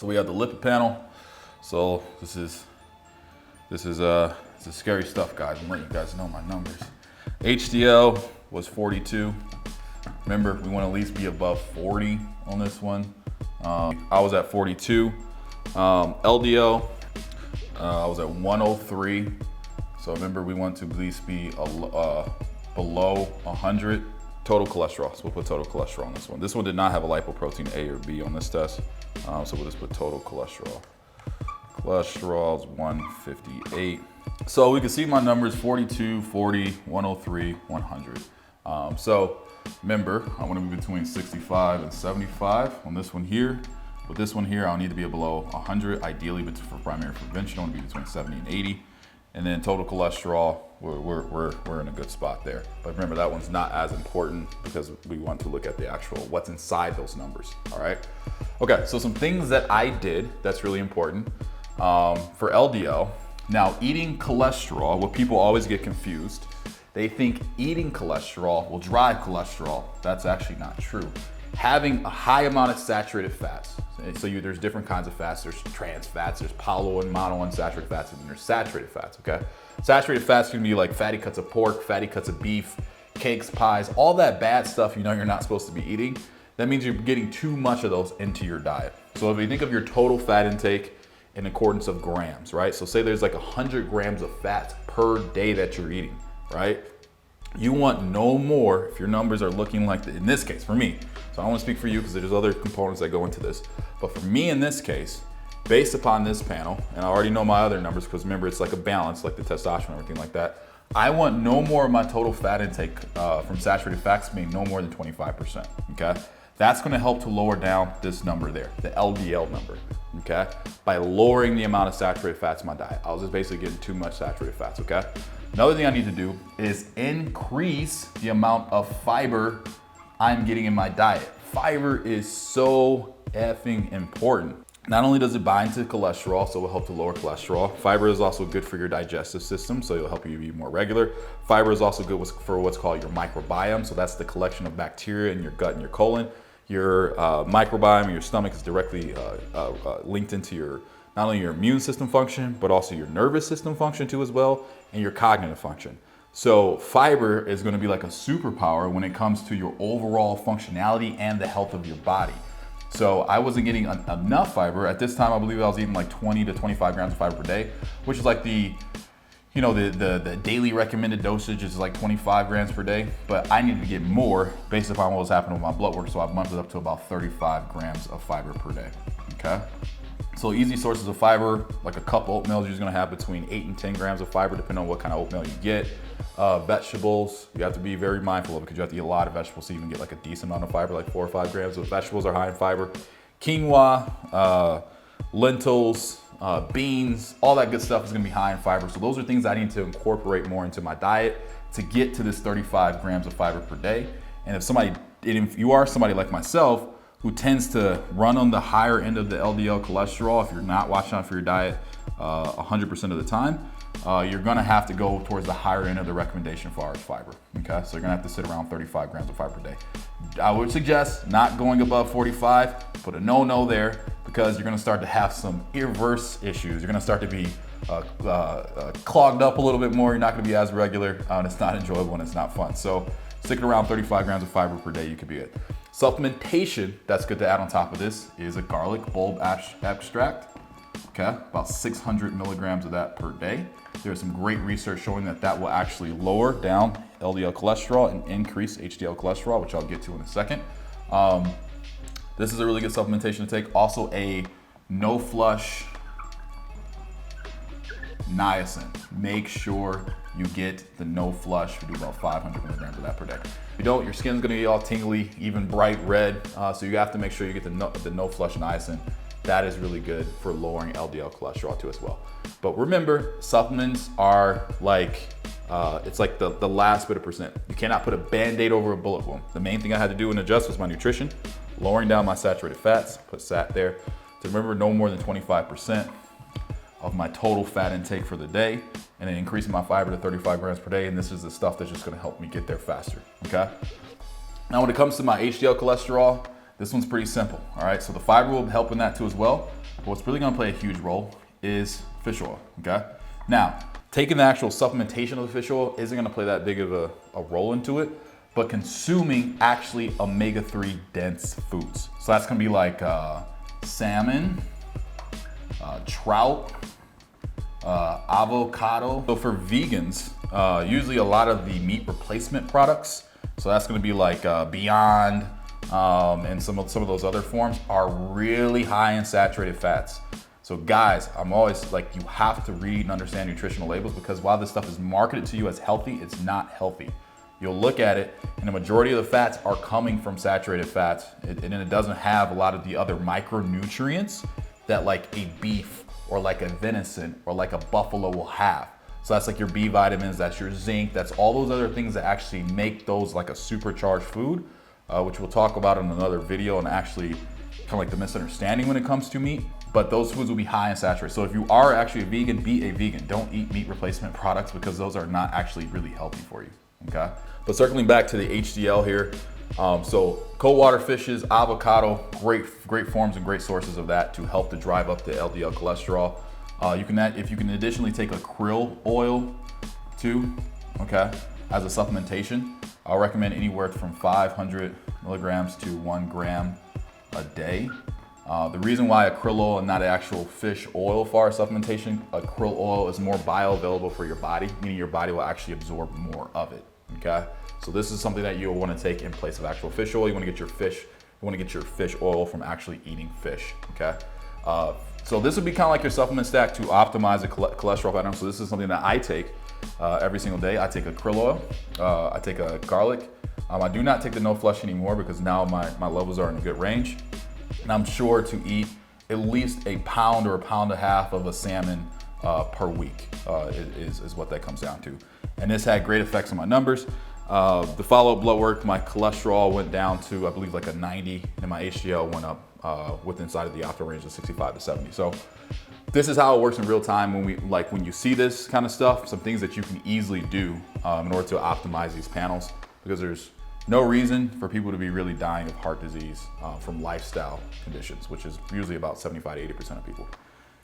So we have the lipid panel. So this is scary stuff, guys. I'm letting you guys know my numbers. HDL was 42. Remember, we want to at least be above 40 on this one. I was at 42. LDL, I was at 103. So remember, we want to at least be below 100. Total cholesterol, so we'll put total cholesterol on this one. This one did not have a lipoprotein A or B on this test. So we'll just put total cholesterol. Cholesterol is 158. So we can see my numbers: 42, 40, 103, 100. So remember, I want to be between 65 and 75 on this one here. With this one here, I'll need to be below 100. Ideally, but for primary prevention, I want to be between 70 and 80. And then total cholesterol, we're in a good spot there. But remember, that one's not as important because we want to look at the actual what's inside those numbers. All right. Okay. So some things that I did that's really important for LDL. Now, eating cholesterol, what people always get confused, they think eating cholesterol will drive cholesterol. That's actually not true. Having a high amount of saturated fats. So there's different kinds of fats. There's trans fats, there's poly and monounsaturated fats, and then there's saturated fats, okay? Saturated fats can be like fatty cuts of pork, fatty cuts of beef, cakes, pies, all that bad stuff you know you're not supposed to be eating. That means you're getting too much of those into your diet. So if you think of your total fat intake in accordance of grams, right? So say there's like 100 grams of fats per day that you're eating, right? You want no more if your numbers are looking like, in this case, for me. So I don't want to speak for you because there's other components that go into this. But for me in this case, based upon this panel, and I already know my other numbers because remember, it's like a balance, like the testosterone and everything like that. I want no more of my total fat intake from saturated fats being no more than 25%, okay? That's gonna help to lower down this number there, the LDL number, okay? By lowering the amount of saturated fats in my diet. I was just basically getting too much saturated fats, okay? Another thing I need to do is increase the amount of fiber I'm getting in my diet. Fiber is so effing important. Not only does it bind to cholesterol, so it will help to lower cholesterol. Fiber is also good for your digestive system, so it'll help you be more regular. Fiber is also good for what's called your microbiome. So that's the collection of bacteria in your gut and your colon. Your microbiome in your stomach is directly linked into your, not only your immune system function, but also your nervous system function too as well, and your cognitive function. So fiber is going to be like a superpower when it comes to your overall functionality and the health of your body. So I wasn't getting enough fiber. At this time, I believe I was eating like 20 to 25 grams of fiber per day, which is like the daily recommended dosage is like 25 grams per day, but I needed to get more based upon what was happening with my blood work. So I bumped it up to about 35 grams of fiber per day, okay? So easy sources of fiber, like a cup of oatmeal, you're just gonna have between 8 and 10 grams of fiber, depending on what kind of oatmeal you get. Vegetables, you have to be very mindful of it because you have to eat a lot of vegetables to even get like a decent amount of fiber, like 4 or 5 grams. So vegetables are high in fiber. Quinoa, lentils, beans, all that good stuff is gonna be high in fiber. So those are things I need to incorporate more into my diet to get to this 35 grams of fiber per day. And if you are somebody like myself who tends to run on the higher end of the LDL cholesterol, if you're not watching out for your diet 100% of the time, you're gonna have to go towards the higher end of the recommendation as far as fiber, okay? So you're gonna have to sit around 35 grams of fiber per day. I would suggest not going above 45, put a no there, because you're gonna start to have some irreverse issues. You're gonna start to be clogged up a little bit more. You're not gonna be as regular, and it's not enjoyable and it's not fun. So sticking around 35 grams of fiber per day, you could be good. Supplementation that's good to add on top of this is a garlic bulb extract. Okay, about 600 milligrams of that per day. There's some great research showing that that will actually lower down LDL cholesterol and increase HDL cholesterol, which I'll get to in a second. This is a really good supplementation to take. Also a no flush niacin. Make sure you get the no flush. We do about 500 milligrams of that per day. If you don't, your skin's gonna be all tingly, even bright red. So you have to make sure you get the no flush niacin. That is really good for lowering LDL cholesterol too as well. But remember, supplements are like, it's like the last bit of percent. You cannot put a Band-Aid over a bullet wound. The main thing I had to do and adjust was my nutrition, lowering down my saturated fats, put SAT there, to remember no more than 25% of my total fat intake for the day, and then increasing my fiber to 35 grams per day. And this is the stuff that's just gonna help me get there faster, okay? Now when it comes to my HDL cholesterol, this one's pretty simple, all right? So the fiber will help in that too as well. But what's really gonna play a huge role is fish oil, okay? Now, taking the actual supplementation of the fish oil isn't gonna play that big of a role into it, but consuming actually omega-3 dense foods. So that's gonna be like salmon, trout, avocado. So for vegans, usually a lot of the meat replacement products, so that's gonna be like Beyond and some of those other forms are really high in saturated fats. So guys, I'm always like, you have to read and understand nutritional labels, because while this stuff is marketed to you as healthy, it's not healthy. You'll look at it and the majority of the fats are coming from saturated fats, and it doesn't have a lot of the other micronutrients that like a beef or like a venison or like a buffalo will have. So that's like your B vitamins, that's your zinc, that's all those other things that actually make those like a supercharged food, which we'll talk about in another video, and actually kind of like the misunderstanding when it comes to meat. But those foods will be high in saturated. So if you are actually a vegan, be a vegan. Don't eat meat replacement products, because those are not actually really healthy for you, okay? But circling back to the HDL here, so cold water fishes, avocado, great forms and great sources of that to help to drive up the LDL cholesterol. If you can additionally take a krill oil too, okay, as a supplementation, I'll recommend anywhere from 500 milligrams to 1 gram a day. The reason why a krill oil and not an actual fish oil for our supplementation, a krill oil is more bioavailable for your body, meaning your body will actually absorb more of it, okay? So this is something that you'll want to take in place of actual fish oil. You want to get your fish oil from actually eating fish, okay? So this would be kind of like your supplement stack to optimize the cholesterol pattern. So this is something that I take every single day. I take a krill oil, I take a garlic. I do not take the no flesh anymore, because now my levels are in a good range. And I'm sure to eat at least a pound or a pound and a half of a salmon per week is what that comes down to. And this had great effects on my numbers. The follow-up blood work, my cholesterol went down to, I believe, like a 90, and my HDL went up with inside of the optimal range of 65 to 70. So this is how it works in real time. When you see this kind of stuff, some things that you can easily do in order to optimize these panels, because there's no reason for people to be really dying of heart disease from lifestyle conditions, which is usually about 75 to 80% of people.